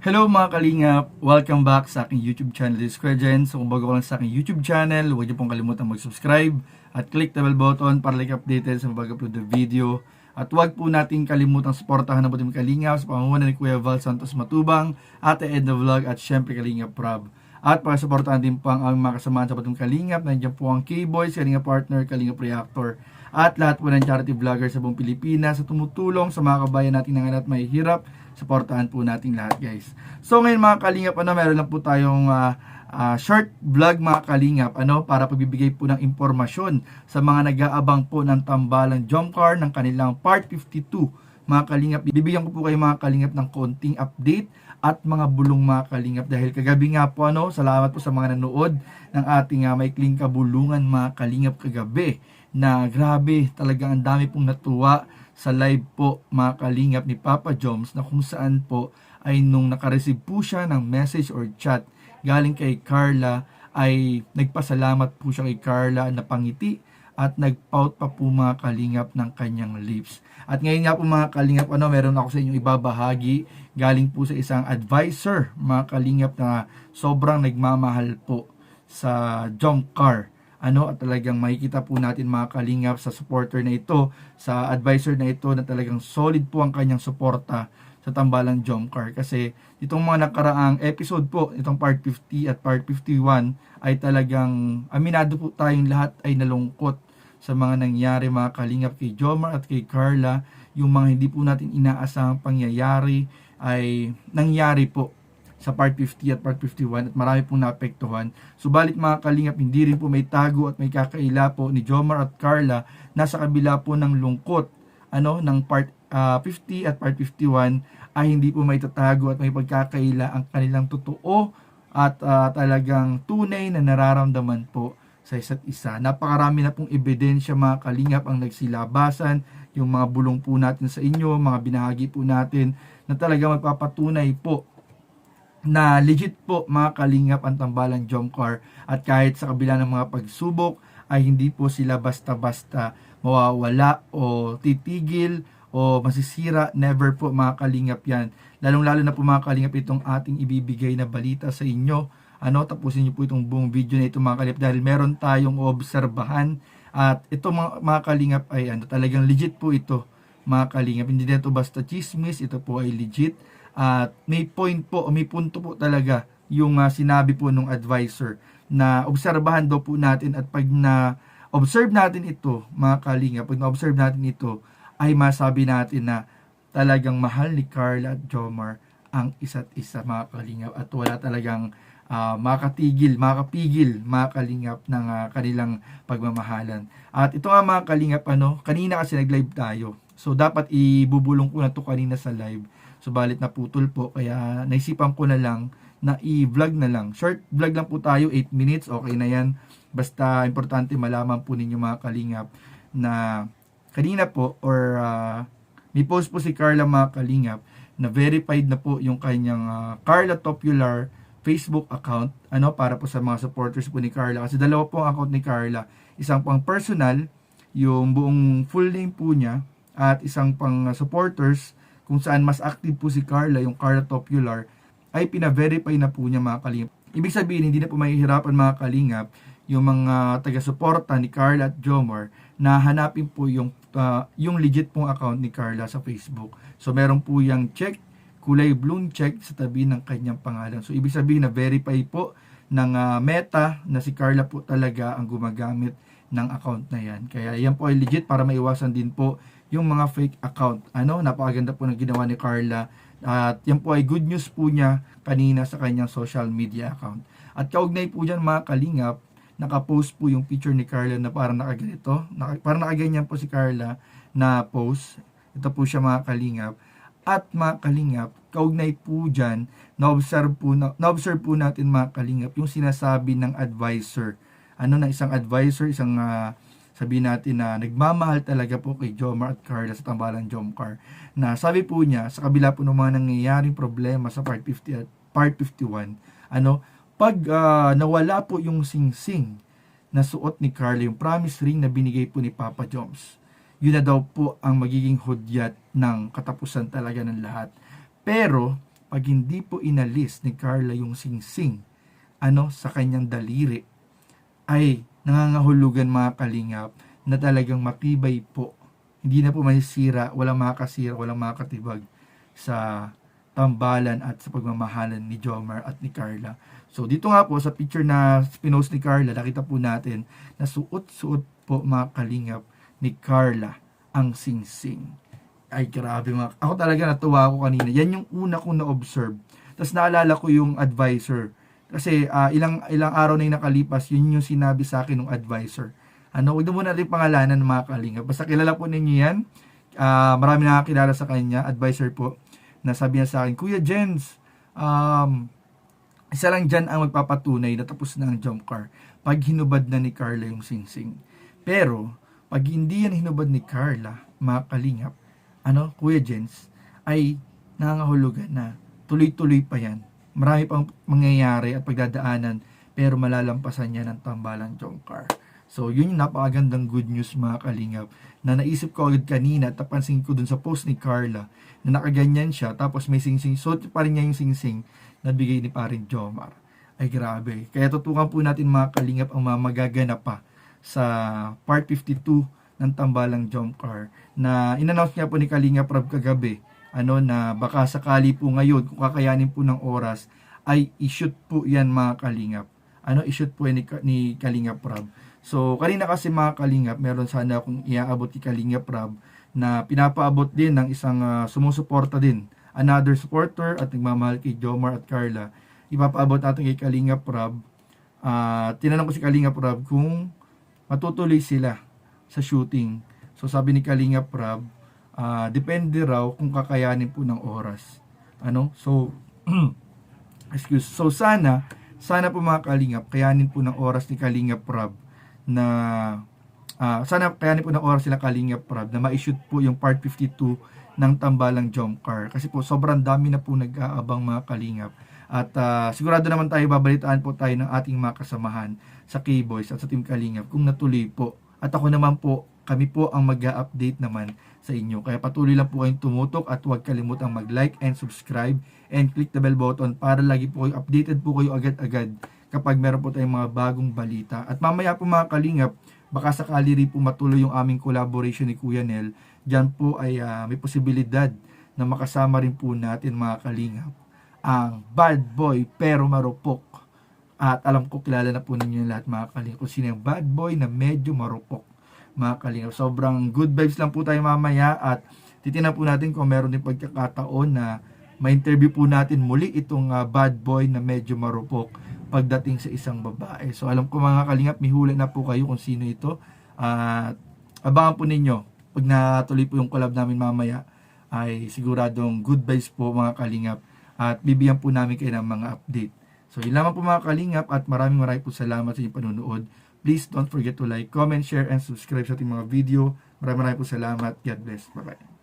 Hello mga kalingap! Welcome back sa aking YouTube channel, this is Kuya Jen. So kung bago ka lang sa aking YouTube channel, huwag niyo pong kalimutan mag-subscribe at click the bell button para like updated sa mga upload na video. At huwag po natin kalimutang suportahan ang Butim Kalingap sa pamumuno ni Kuya Val Santos Matubang, Ate Edna Vlog at syempre Kalingap Rob. At para suportahan din po ang mga kasamahan sa Butim Kalingap, nandiyan po ang K-Boys, Kalingap Partner, Kalingap Reactor, at lahat po ng charity vlogger sa buong Pilipinas sa tumutulong sa mga kabayan natin na ngayon at may hirap. Suportahan po natin lahat, guys. So ngayon mga kalingap, meron lang po tayong short vlog mga kalingap, para pagbibigay po ng impormasyon sa mga nag-aabang po ng tambalang Jomcar ng kanilang part 52. Mga kalingap, bibigyan ko po kayo mga kalingap ng konting update at mga bulong mga kalingap dahil kagabi nga po salamat po sa mga nanood ng ating maikling kabulungan mga kalingap kagabi, na grabe talaga ang dami pong natuwa sa live po mga kalingap ni Papa Joms, na kung saan po ay nung nakareceive po siya ng message or chat galing kay Carla, ay nagpasalamat po siya kay Carla, napangiti at nagpout pa po mga kalingap ng kanyang lips. At ngayon nga po mga kalingap, meron ako sa inyong ibabahagi galing po sa isang advisor mga kalingap na sobrang nagmamahal po sa Jomcar. At talagang makikita po natin mga kalingap sa supporter na ito, sa advisor na ito, na talagang solid po ang kanyang suporta sa tambalang Jomcar. Kasi itong mga nakaraang episode po, itong part 50 at part 51, ay talagang aminado po tayong lahat ay nalungkot sa mga nangyari mga kalingap kay Jomar at kay Carla. Yung mga hindi po natin inaasahang pangyayari ay nangyari po sa part 50 at part 51 at marami pong naapektuhan. Subalit mga kalingap, hindi rin po may tago at may kakaila po ni Jomar at Carla na sa kabila po ng lungkot ng part 50 at part 51 ay hindi po may tatago at may pagkakaila ang kanilang totoo at talagang tunay na nararamdaman po sa isa't isa. Napakarami na pong ebidensya mga kalingap ang nagsilabasan, yung mga bulong po natin sa inyo, mga binahagi po natin na talaga magpapatunay po na legit po mga kalingap ang tambalang Jomcar, at kahit sa kabila ng mga pagsubok ay hindi po sila basta-basta mawawala o titigil o masisira. Never po mga kalingap yan. Lalong-lalo na po mga kalingap itong ating ibibigay na balita sa inyo. Tapusin niyo po itong buong video na ito mga kalingap dahil meron tayong obserbahan, at ito mga kalingap ay talagang legit po ito mga kalingap. Hindi na ito basta chismis, ito po ay legit. At may point po, o may punto po talaga yung sinabi po ng advisor na obserbahan daw po natin, at pag na-observe natin ito, mga kalinga, pag na-observe natin ito, ay masabi natin na talagang mahal ni Carla at Jomar ang isa't isa mga kalingap, at wala talagang makapigil mga kalingap ng kanilang pagmamahalan. At ito nga mga kalingap, kanina kasi nag-live tayo. So dapat ibubulong ko na to kanina sa live. Subalit naputol po, kaya naisipan ko na lang na i-vlog na lang. Short vlog lang po tayo, 8 minutes, okay na yan. Basta importante malaman po ninyo mga kalingap na kanina po, or may post po si Carla mga kalingap, na verified na po yung kanyang Carla Topular Facebook account, para po sa mga supporters po ni Carla. Kasi dalawa po ang account ni Carla. Isang pang personal, yung buong full name po niya, at isang pang supporters, kung saan mas active po si Carla, yung Carla Topular, ay pina-verify na po niya mga kalingap. Ibig sabihin, hindi na po mahihirapan mga kalingap yung mga taga-suporta ni Carla at Jomar na hanapin po yung legit pong account ni Carla sa Facebook. So meron po yung check, kulay blue check sa tabi ng kanyang pangalan. So ibig sabihin na verify po ng Meta na si Carla po talaga ang gumagamit ng account na yan. Kaya yan po ay legit, para maiwasan din po yung mga fake account. Napakaganda po ng ginawa ni Carla, at yan po ay good news po niya kanina sa kanyang social media account. At kaugnay po dyan mga kalingap, nakapost po yung picture ni Carla na parang nakaganito, parang nakaganyan po si Carla na post. Ito po siya mga kalingap. At mga kalingap, kaugnay po dyan, na-observe po natin mga kalingap yung sinasabi ng advisor. Na isang advisor, isang sabihin natin na nagmamahal talaga po kay Jomar at Carla sa tambalang Jomcar, na sabi po niya, sa kabila po ng mga nangyayaring problema sa part 50 at part 51, pag nawala po yung sing-sing na suot ni Carla, yung promise ring na binigay po ni Papa Joms, yun na daw po ang magiging hudyat ng katapusan talaga ng lahat. Pero pag hindi po inalis ni Carla yung singsing sa kanyang daliri, ay nangangahulugan mga kalingap na talagang matibay po. Hindi na po masisira, walang makakasira, walang makakatibag sa tambalan at sa pagmamahalan ni Jomar at ni Carla. So dito nga po sa picture na pinost ni Carla, nakita po natin na suot-suot po mga kalingap ni Carla ang singsing. Ay grabe ako talaga natuwa ako kanina. Yan yung una kong na-observe. Tapos naalala ko yung advisor. Kasi ilang araw na yung nakalipas, yun yung sinabi sa akin ng advisor. Huwag na muna natin pangalanan ng mga kalingap. Basta kilala po ninyo yan. Marami nakakilala sa kanya, advisor po, na sabi niya sa akin, Kuya Jens, isa lang dyan ang magpapatunay na tapos na ang jump car pag hinubad na ni Carla yung singsing. Pero, pag hindi yan hinubad ni Carla, mga kalingap, Kuya Jens, ay nangangahulugan na tuloy-tuloy pa yan. Marami pang mangyayari at pagdadaanan, pero malalampasan niya ng tambalang jump car. So, yun yung napakagandang good news mga kalingap na naisip ko agad kanina at napansin ko dun sa post ni Carla na nakaganyan siya tapos may singsing, so pa rin niya yung singsing na bigay ni paring Jomar. Ay grabe. Kaya tutukan po natin mga kalingap ang mga magaganap pa sa part 52 ng tambalang jump car na inannounce niya po ni Kalingap Rab kagabi na baka sakali po ngayon kung kakayanin po ng oras ay i-shoot po yan mga kalingap. I-shoot po yan ni Kalingap Rab. So, kanina kasi mga kalingap, meron sana akong iaabot kay Kalingap Rab na pinapaabot din ng isang sumusuporta din. Another supporter at nagmamahal kay Jomar at Carla. Ipapaabot natin kay Kalingap Rab. Tinanong ko si Kalingap Rab kung matutuloy sila sa shooting. So, sabi ni Kalingap Rab, depende raw kung kakayanin po ng oras. So, so sana po mga kalingap, kayanin po ng oras ni Kalingap Rab na sana kayanin po ng oras sila Kalingap Rab na ma-shoot po yung part 52 ng tambalang jump car. Kasi po sobrang dami na po nag-aabang mga kalingap. At sigurado naman tayo, babalitaan po tayo ng ating mga kasamahan sa K-Boys at sa Team Kalingap kung natuloy po. At ako naman po, kami po ang mag-update naman sa inyo. Kaya patuloy lang po kayong tumutok at huwag kalimutang mag-like and subscribe and click the bell button para lagi po kayo updated po kayo agad-agad kapag meron po tayong mga bagong balita. At mamaya po mga kalingap, baka sakali rin po matuloy yung aming collaboration ni Kuya Nel. Diyan po ay may posibilidad na makasama rin po natin mga kalingap ang bad boy pero marupok. At alam ko kilala na po ninyo lahat mga kalingap kung sino yung bad boy na medyo marupok mga kalingap. Sobrang good vibes lang po tayo mamaya at titingnan po natin kung meron din pagkakataon na ma-interview po natin muli itong bad boy na medyo marupok pagdating sa isang babae. So alam ko mga kalingap, may hula na po kayo kung sino ito. At abangan po ninyo pag natuloy po yung collab namin mamaya ay siguradong good vibes po mga kalingap at bibigyan po namin kayo ng mga update. So yun lamang po mga kalingap at maraming po salamat sa inyong panunood. Please don't forget to like, comment, share, and subscribe sa ating mga video. Maraming po salamat. God bless. Bye-bye.